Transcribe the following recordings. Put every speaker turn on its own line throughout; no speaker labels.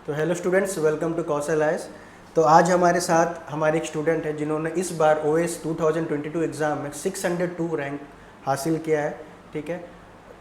तो hello students, welcome to Kaushal IAS. तो आज हमारे साथ हमारे एक स्टूडेंट है जिन्होंने इस बार ओएस 2022 एग्ज़ाम में 602 रैंक हासिल किया है। ठीक है,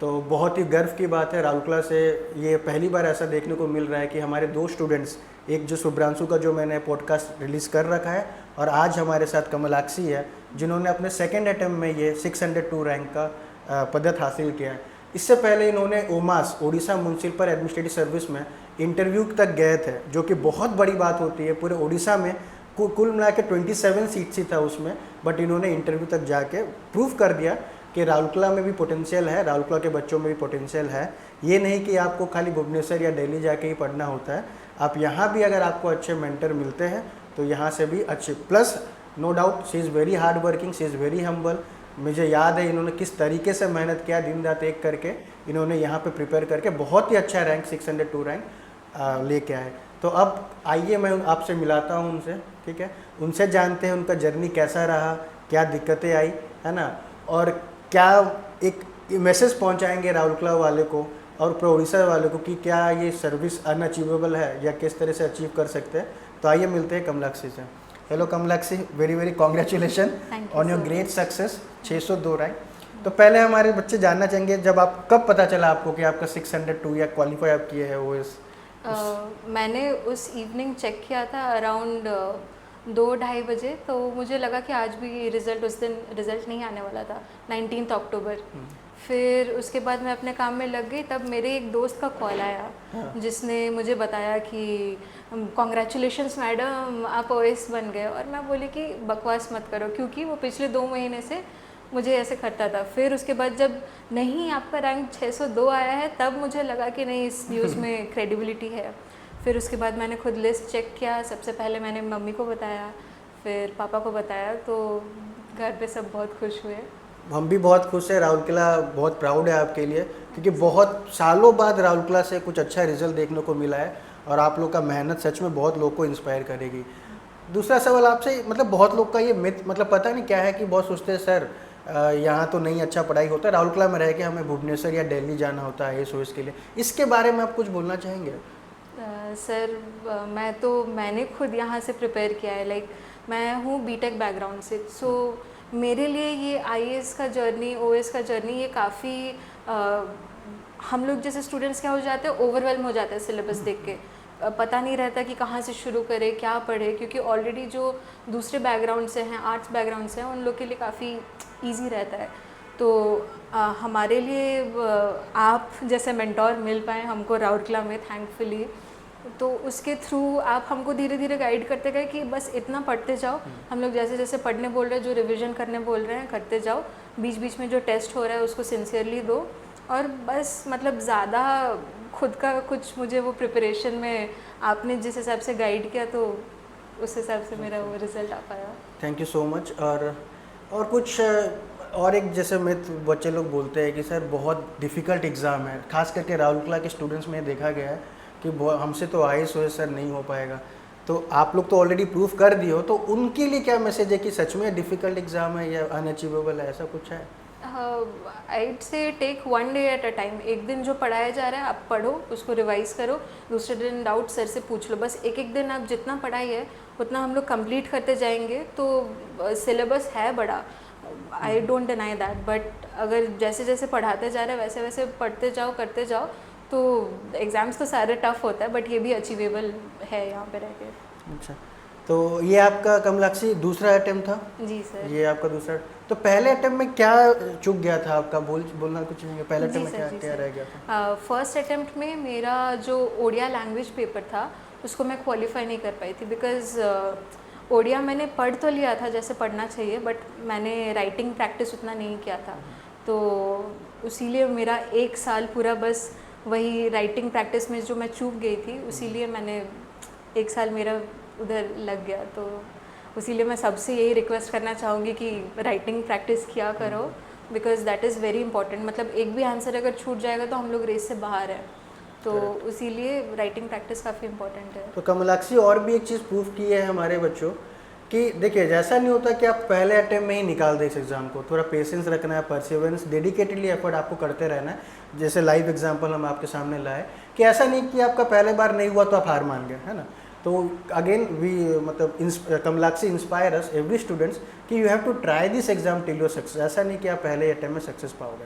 तो बहुत ही गर्व की बात है। राउरकेला से ये पहली बार ऐसा देखने को मिल रहा है कि हमारे दो स्टूडेंट्स, एक जो शुभ्रांशु का जो मैंने पॉडकास्ट रिलीज़ कर रखा है, और आज हमारे साथ कमलाक्षी है जिन्होंने अपने सेकेंड अटैम्प्ट में ये 602 रैंक का पदक हासिल किया है। इससे पहले इन्होंने ओमास ओडिशा म्यूनसिपल एडमिनिस्ट्रेटिव सर्विस में इंटरव्यू तक गए थे, जो कि बहुत बड़ी बात होती है पूरे ओडिशा में। कुल मिला के 27 सीट्स ही था उसमें, बट इन्होंने इंटरव्यू तक जाके प्रूव कर दिया कि राउरकेला में भी पोटेंशियल है, राउरकेला के बच्चों में भी पोटेंशियल है। ये नहीं कि आपको खाली भुवनेश्वर या दिल्ली जाके ही पढ़ना होता है, आप यहाँ भी अगर आपको अच्छे मेंटर मिलते हैं तो यहाँ से भी अच्छे। Plus no doubt she is very hard working, she is very humble. मुझे याद है इन्होंने किस तरीके से मेहनत किया, दिन रात एक करके इन्होंने यहाँ पे प्रिपेयर करके बहुत ही अच्छा रैंक 602 रैंक लेके आए। तो अब आइए मैं आपसे मिलाता हूँ उनसे, ठीक है, उनसे जानते हैं उनका जर्नी कैसा रहा, क्या दिक्कतें आई, है ना, और क्या एक मैसेज पहुँचाएंगे राउरकेला वाले को और पूरे उड़ीसा वाले को कि क्या ये सर्विस अनअचीवेबल है या किस तरह से अचीव कर सकते हैं। तो आइए मिलते हैं कमलाक्षी से। Hello Kamalakshi, very very congratulation on your great success, 602 rank. तो पहले हमारे बच्चे जानना चाहेंगे, जब आप कब पता चला आपको कि आपका 602 या क्वालिफाई आप किए हैं ओएस?
मैंने उस इवनिंग चेक किया था अराउंड 2-2:30 बजे, तो मुझे लगा कि आज भी रिज़ल्ट, उस दिन रिज़ल्ट नहीं आने वाला था, 19 अक्टूबर। फिर उसके बाद मैं अपने काम में लग गई, तब मेरे एक दोस्त का कॉल आया जिसने मुझे बताया कि कॉन्ग्रेचुलेशंस मैडम, आप ओएस बन गए। और मैं बोली कि बकवास मत करो, क्योंकि वो पिछले 2 महीने से मुझे ऐसे करता था। फिर उसके बाद जब नहीं आपका रैंक 602 आया है, तब मुझे लगा कि नहीं, इस न्यूज़ में क्रेडिबिलिटी है। फिर उसके बाद मैंने खुद लिस्ट चेक किया। सबसे पहले मैंने मम्मी को बताया, फिर पापा को बताया, तो घर पे सब बहुत खुश हुए।
हम भी बहुत खुश हैं, राउरकेला बहुत प्राउड है आपके लिए, क्योंकि बहुत सालों बाद राउरकेला से कुछ अच्छा रिजल्ट देखने को मिला है और आप लोग का मेहनत सच में बहुत लोग को इंस्पायर करेगी। दूसरा सवाल आपसे, मतलब बहुत लोग का ये मिथ, मतलब पता नहीं क्या है कि बहुत सोचते हैं सर यहाँ तो नहीं अच्छा पढ़ाई होता है, राउरकेला में रह के हमें भुवनेश्वर या दिल्ली जाना होता है एस के लिए। इसके बारे में आप कुछ बोलना चाहेंगे?
सर मैंने खुद यहाँ से प्रिपेयर किया है। लाइक मैं हूँ बीटेक बैकग्राउंड से, सो मेरे लिए ये आईएएस का जर्नी, ओएस का जर्नी, ये काफ़ी हम लोग जैसे स्टूडेंट्स क्या हो जाते हैं, ओवरवेल्म हो जाते हैं सिलेबस देख के। पता नहीं रहता कि कहाँ से शुरू करें, क्या पढ़े, क्योंकि ऑलरेडी जो दूसरे बैकग्राउंड से हैं, आर्ट्स बैकग्राउंड से हैं, उन लोग के लिए काफ़ी ईजी रहता है। तो हमारे लिए आप जैसे मेंटोर मिल पाए हमको राउरकेला में, थैंकफुली। तो उसके थ्रू आप हमको धीरे धीरे गाइड करते गए कि बस इतना पढ़ते जाओ। हम लोग जैसे जैसे पढ़ने बोल रहे हैं, जो रिवीजन करने बोल रहे हैं, करते जाओ। बीच बीच में जो टेस्ट हो रहा है उसको सिंसियरली दो, और बस मतलब ज़्यादा खुद का कुछ मुझे वो प्रिपरेशन में आपने जिस हिसाब से गाइड किया, तो उस हिसाब से मेरा वो रिज़ल्ट आ पाया।
Thank you so much. और कुछ और एक जैसे मिथ बच्चे लोग बोलते हैं कि सर बहुत डिफ़िकल्ट एग्ज़ाम है, खास करके राउरकेला के स्टूडेंट्स में देखा गया है कि हमसे तो आईएएस ओएस सर नहीं हो पाएगा। तो आप लोग तो ऑलरेडी प्रूफ कर दिए हो, तो उनके लिए क्या मैसेज है कि सच में डिफ़िकल्ट एग्ज़ाम है या अनअचीवेबल है, ऐसा कुछ है?
I'd say take 1 day at a time. एक दिन जो पढ़ाया जा रहा है आप पढ़ो, उसको रिवाइज़ करो, दूसरे दिन डाउट सर से पूछ लो। बस एक एक दिन आप जितना पढ़ाई है उतना हम लोग कंप्लीट करते जाएंगे। तो सिलेबस है बड़ा, I don't deny that, but अगर जैसे जैसे पढ़ाते जा रहे हैं वैसे वैसे पढ़ते जाओ, करते जाओ, तो एग्ज़ाम्स तो सारे टफ होता है, बट ये भी अचीवेबल है यहाँ पे रह के।
अच्छा, तो ये आपका कमलाक्षी दूसरा अटेम्प्ट था?
जी सर।
ये आपका दूसरा। तो पहले अटेम्प्ट में क्या चूक गया था आपका, बोलना कुछ नहीं है, पहले अटेम्प्ट में क्या रह गया था?
फर्स्ट अटेम्प्ट में मेरा जो ओडिया लैंग्वेज पेपर था उसको मैं क्वालिफाई नहीं कर पाई थी, बिकॉज़ ओडिया मैंने पढ़ तो लिया था जैसे पढ़ना चाहिए, बट मैंने राइटिंग प्रैक्टिस उतना नहीं किया था। तो इसीलिए मेरा 1 साल पूरा बस वही राइटिंग प्रैक्टिस में जो मैं चूक गई थी, इसीलिए मैंने 1 साल मेरा उधर लग गया। तो इसीलिए मैं सबसे यही रिक्वेस्ट करना चाहूँगी कि राइटिंग प्रैक्टिस किया करो, because that is very important. मतलब एक भी आंसर अगर छूट जाएगा तो हम लोग रेस से बाहर हैं, तो इसीलिए राइटिंग प्रैक्टिस काफ़ी इंपॉर्टेंट है।
तो कमलाक्षी और भी एक चीज़ प्रूफ की है हमारे बच्चों कि देखिए, जैसा नहीं होता कि आप पहले अटेम्प्ट में ही निकाल दें इस एग्ज़ाम को, थोड़ा पेशेंस रखना है, परसिवरेंस, डेडिकेटेडली एफर्ट आपको करते रहना है। जैसे लाइव एग्जांपल हम आपके सामने लाए कि ऐसा नहीं कि आपका पहले बार नहीं हुआ तो आप हार मान गए, है ना। तो अगेन वी मतलब Kamalakshi inspire us every students कि you have to try this exam till your success. ऐसा नहीं कि आप पहले अटेम्प्ट में सक्सेस पाओगे।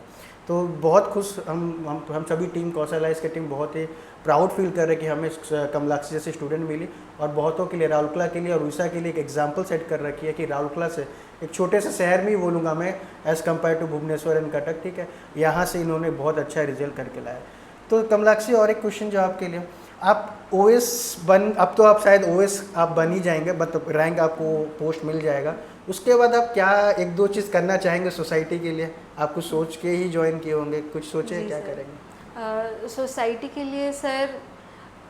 तो बहुत खुश हम सभी टीम कौशलाइज की टीम बहुत ही प्राउड फील कर रहे हैं कि हमें कमलाक्षी जैसे स्टूडेंट मिली, और बहुतों के लिए, राउरकेला के लिए और उड़ीसा के लिए एक एग्जाम्पल सेट कर रखी है कि राउरकेला से, एक छोटे से शहर में ही बोलूँगा मैं as compare to Bhubaneswar and Cuttack, ठीक है, यहाँ से इन्होंने बहुत अच्छा रिजल्ट करके लाया। तो कमलाक्षी और एक क्वेश्चन जो आपके लिए, आप ओएस अब तो आप शायद ओएस आप बन ही जाएंगे, मतलब रैंक आपको पोस्ट मिल जाएगा, उसके बाद आप क्या एक दो चीज़ करना चाहेंगे सोसाइटी के लिए? आप कुछ सोच के ही ज्वाइन किए होंगे, कुछ सोचे क्या करेंगे?
सोसाइटी के लिए सर,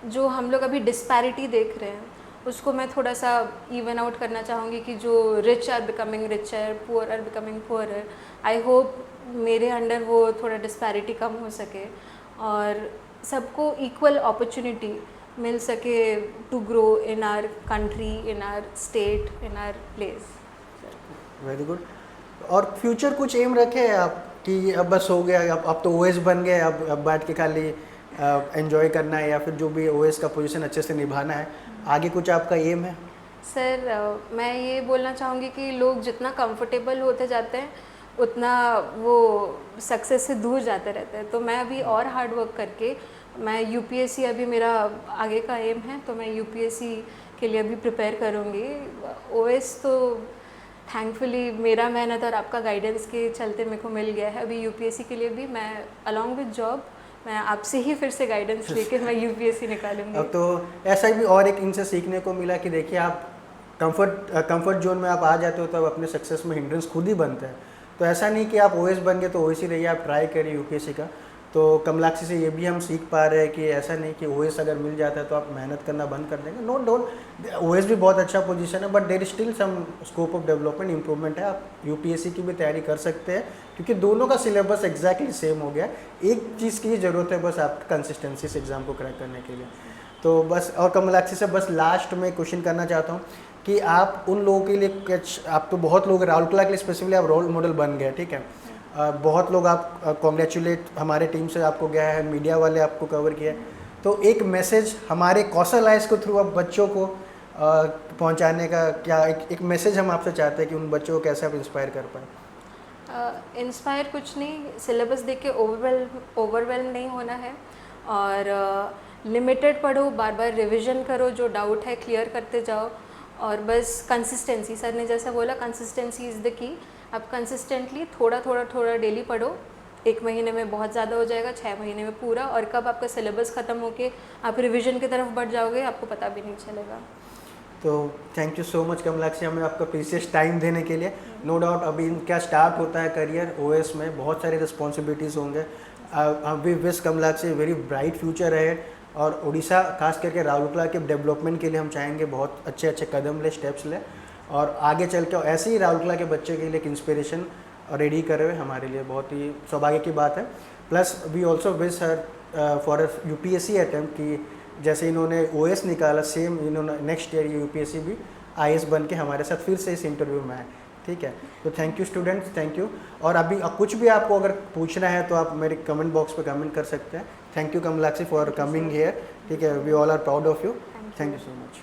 जो हम लोग अभी डिस्पैरिटी देख रहे हैं उसको मैं थोड़ा सा इवन आउट करना चाहूँगी कि जो rich are becoming richer, poor are becoming poorer. I hope मेरे अंडर वो थोड़ा डिस्पैरिटी कम हो सके और सबको इक्वल अपॉर्चुनिटी मिल सके to grow in our country, in our state, in our place.
Very good. और फ्यूचर कुछ एम रखे हैं आप कि अब बस हो गया, अब तो ओएस बन गए, अब बैठ के खाली एंजॉय करना है, या फिर जो भी ओएस का पोजीशन अच्छे से निभाना है, आगे कुछ आपका एम है?
सर मैं ये बोलना चाहूँगी कि लोग जितना कंफर्टेबल होते जाते हैं उतना वो सक्सेस से दूर जाते रहते हैं। तो मैं अभी और हार्ड वर्क करके मैं यूपीएससी, अभी मेरा आगे का एम है, तो मैं यूपीएससी के लिए अभी प्रिपेयर करूँगी। ओएस तो थैंकफुली मेरा मेहनत और आपका गाइडेंस के चलते मेरे को मिल गया है। अभी यूपीएससी के लिए भी मैं अलॉन्ग विद जॉब मैं आपसे ही फिर से गाइडेंस लेके मैं यूपीएससी निकालूंगी।
अब तो ऐसा भी और एक इनसे सीखने को मिला कि देखिए, आप कंफर्ट जोन में आप आ जाते हो तो आप अपने सक्सेस में हिंड्रेंस खुद ही बनते हैं। तो ऐसा नहीं कि आप ओएस बन गए तो ओएस ही रहिए, आप ट्राई करिए यूपीएससी का। तो कमलाक्षी से ये भी हम सीख पा रहे हैं कि ऐसा नहीं कि ओएस अगर मिल जाता है तो आप मेहनत करना बंद कर देंगे। नो डोंट, ओएस भी बहुत अच्छा पोजीशन है, but there is still some scope of development, improvement है। आप यूपीएससी की भी तैयारी कर सकते हैं क्योंकि दोनों का सिलेबस एग्जैक्टली सेम हो गया। एक चीज़ की ज़रूरत है बस आपको, कंसिस्टेंसी से एग्ज़ाम को क्रैक करने के लिए। तो बस, और कमलाक्षी से बस लास्ट में क्वेश्चन करना चाहता हूँ कि आप उन लोगों के लिए, आप तो बहुत लोग राउरकेला के लिए स्पेसिफिकली आप रोल मॉडल बन गए, ठीक है, बहुत लोग आप कॉन्ग्रेचुलेट हमारे टीम से आपको गया है, मीडिया वाले आपको कवर किया है, तो एक मैसेज हमारे कौशल आइस को थ्रू आप बच्चों को पहुंचाने का क्या एक मैसेज हम आपसे चाहते हैं कि उन बच्चों को कैसे आप इंस्पायर कर पाए?
इंस्पायर कुछ नहीं, सिलेबस देख के ओवरवेल्म नहीं होना है और लिमिटेड पढ़ो, बार बार रिविज़न करो, जो डाउट है क्लियर करते जाओ, और बस कंसिस्टेंसी, सर ने जैसा बोला कंसिस्टेंसी इज़ द की। आप कंसिस्टेंटली थोड़ा डेली पढ़ो, 1 महीने में बहुत ज़्यादा हो जाएगा, 6 महीने में पूरा, और कब आपका सिलेबस ख़त्म होके आप रिवीजन की तरफ बढ़ जाओगे आपको पता भी नहीं चलेगा।
तो thank you so much Kamalakshi, हमें आपका प्रीशियस टाइम देने के लिए। नो डाउट अभी इनका स्टार्ट होता है करियर ओएस में, बहुत सारी रिस्पॉन्सिबिलिटीज़ होंगे। We wish Kamalakshi very bright future है, और उड़ीसा खास करके राउरकेला के डेवलपमेंट के लिए हम चाहेंगे बहुत अच्छे अच्छे कदम ले, स्टेप्स ले, और आगे चल के ऐसे ही राउरकेला के बच्चे के लिए एक इंस्पिरेशन रेडी करे हुए हमारे लिए बहुत ही सौभाग्य की बात है। Plus we also wish her for a UPSC attempt कि जैसे इन्होंने ओएस निकाला, सेम इन्होंने नेक्स्ट ईयर ये यूपीएससी भी आईएएस बन के हमारे साथ फिर से इस इंटरव्यू में आए, ठीक है। तो thank you students, thank you. और अभी कुछ भी आपको अगर पूछना है तो आप मेरे कमेंट बॉक्स पे कमेंट कर सकते हैं। Thank you Kamalakshi for coming here, ठीक है, we all are proud of you, thank you so much.